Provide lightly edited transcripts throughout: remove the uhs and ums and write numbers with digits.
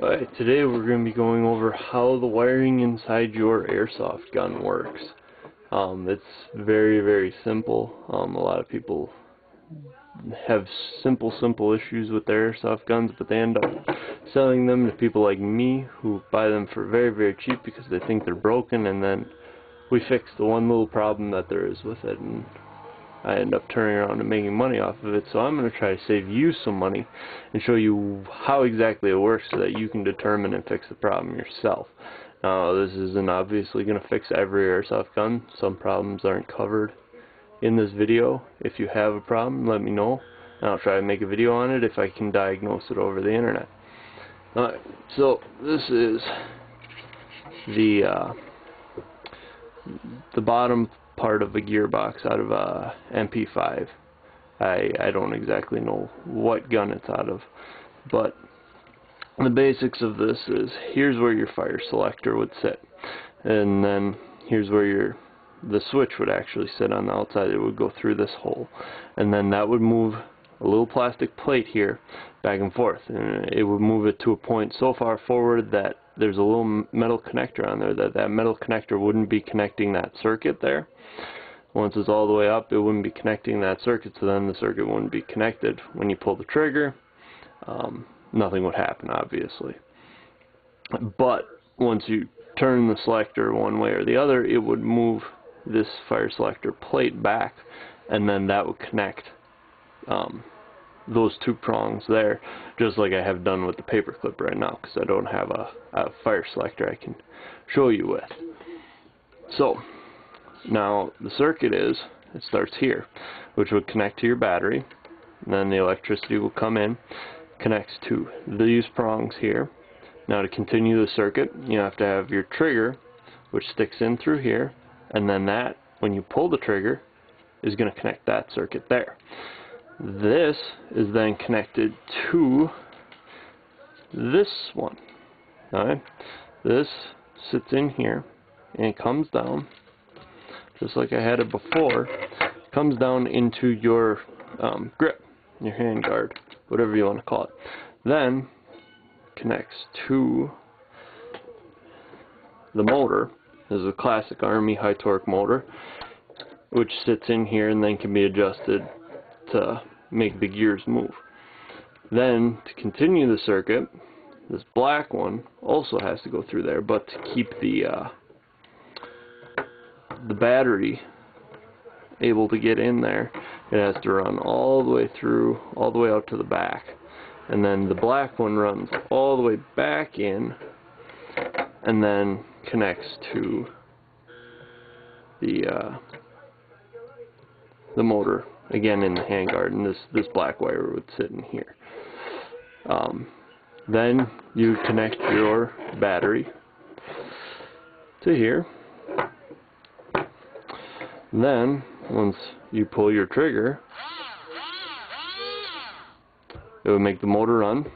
Alright, today we're going to be going over how the wiring inside your airsoft gun works. It's very simple. A lot of people have simple issues with their airsoft guns, but they end up selling them to people like me who buy them for very cheap because they think they're broken, and then we fix the one little problem that there is with it, and I end up turning around and making money off of it. So I'm going to try to save you some money and show you how exactly it works so that you can determine and fix the problem yourself. Now, this isn't obviously going to fix every airsoft gun. Some problems aren't covered in this video. If you have a problem, let me know, and I'll try to make a video on it if I can diagnose it over the internet. Alright, so this is the bottom part of a gearbox out of a MP5. I don't exactly know what gun it's out of, but the basics of this is, here's where your fire selector would sit, and then here's where the switch would actually sit on the outside. It would go through this hole, and then that would move a little plastic plate here back and forth, and it would move it to a point so far forward that there's a little metal connector on there that metal connector wouldn't be connecting that circuit there. Once it's all the way up, it wouldn't be connecting that circuit, so then the circuit wouldn't be connected. When you pull the trigger, nothing would happen, obviously. But once you turn the selector one way or the other, it would move this fire selector plate back, and then that would connect those two prongs there, just like I have done with the paperclip right now, because I don't have a fire selector I can show you with. So now the circuit it starts here, which would connect to your battery, and then the electricity will come in, connects to these prongs here. Now to continue the circuit, you have to have your trigger, which sticks in through here, and then that, when you pull the trigger, is going to connect that circuit there. This is then connected to this one. Alright, this sits in here, and it comes down, just like I had it before. It comes down into your grip, your hand guard, whatever you want to call it. Then connects to the motor. This is a classic Army high torque motor, which sits in here and then can be adjusted to make the gears move. Then to continue the circuit, this black one also has to go through there, but to keep the battery able to get in there, it has to run all the way through, all the way out to the back, and then the black one runs all the way back in and then connects to the motor again in the handguard, and this black wire would sit in here. Then you connect your battery to here. Then once you pull your trigger, it would make the motor run.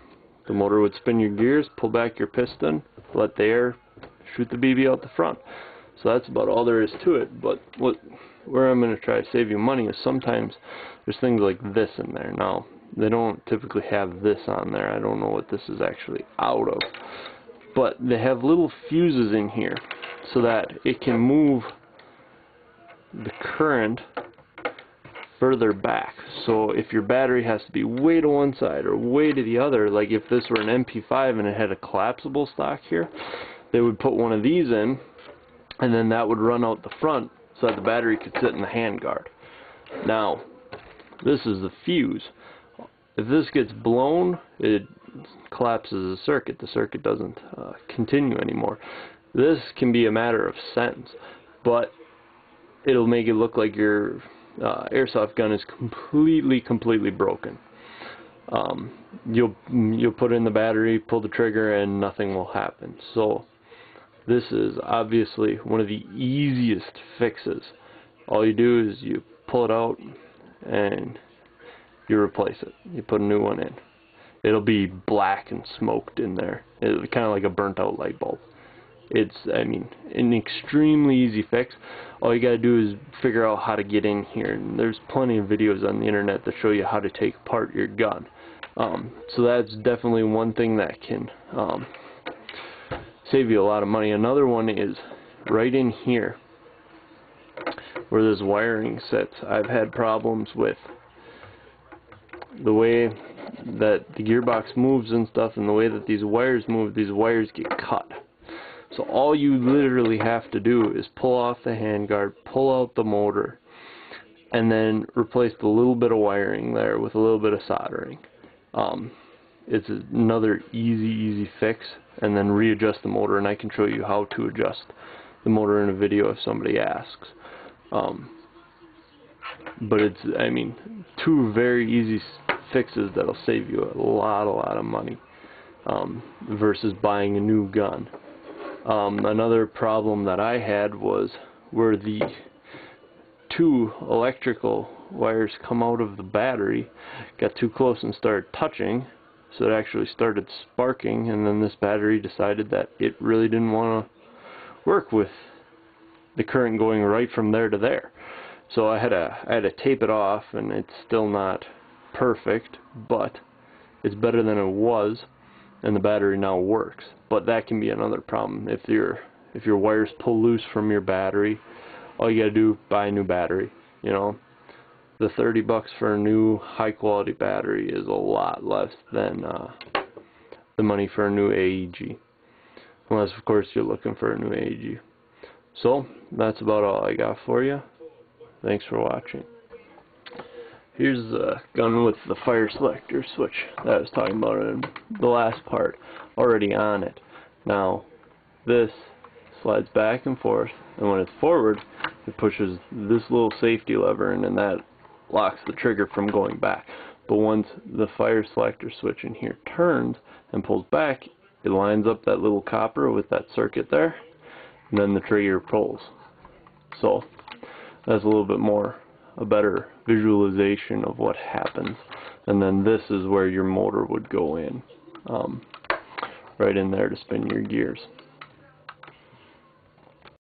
The motor would spin your gears, pull back your piston, let the air shoot the BB out the front. So that's about all there is to it. But where I'm going to try to save you money is sometimes there's things like this in there. Now, they don't typically have this on there. I don't know what this is actually out of. But they have little fuses in here so that it can move the current further back. So if your battery has to be way to one side or way to the other, like if this were an MP5 and it had a collapsible stock here, they would put one of these in, and then that would run out the front so that the battery could sit in the handguard. Now, this is the fuse. If this gets blown, it collapses the circuit. The circuit doesn't continue anymore. This can be a matter of cents, but it'll make it look like your airsoft gun is completely broken. You'll put in the battery, pull the trigger, and nothing will happen. So this is obviously one of the easiest fixes. All you do is you pull it out and you replace it. You put a new one in. It'll be black and smoked in there. It's kind of like a burnt out light bulb. It's, I mean, an extremely easy fix. All you gotta do is figure out how to get in here, and there's plenty of videos on the internet that show you how to take apart your gun. So that's definitely one thing that can save you a lot of money. Another one is right in here where this wiring sits. I've had problems with the way that the gearbox moves and stuff, and the way that these wires move. These wires get cut. So all you literally have to do is pull off the handguard, pull out the motor, and then replace the little bit of wiring there with a little bit of soldering. It's another easy fix, and then readjust the motor, and I can show you how to adjust the motor in a video if somebody asks. But it's, I mean, two very easy fixes that'll save you a lot of money versus buying a new gun. Another problem that I had was where the two electrical wires come out of the battery got too close and started touching, so it actually started sparking, and then this battery decided that it really didn't want to work with the current going right from there to there. So I had to tape it off, and it's still not perfect, but it's better than it was, and the battery now works. But that can be another problem. If your wires pull loose from your battery, all you gotta do, buy a new battery. You know, the $30 for a new high quality battery is a lot less than the money for a new AEG, unless of course you're looking for a new AEG. So that's about all I got for you. Thanks for watching. Here's the gun with the fire selector switch that I was talking about in the last part, already on it. Now this slides back and forth, and when it's forward it pushes this little safety lever in, and that locks the trigger from going back. But once the fire selector switch in here turns and pulls back, it lines up that little copper with that circuit there, and then the trigger pulls. So that's a little bit more, a better visualization of what happens. And then this is where your motor would go in, right in there to spin your gears.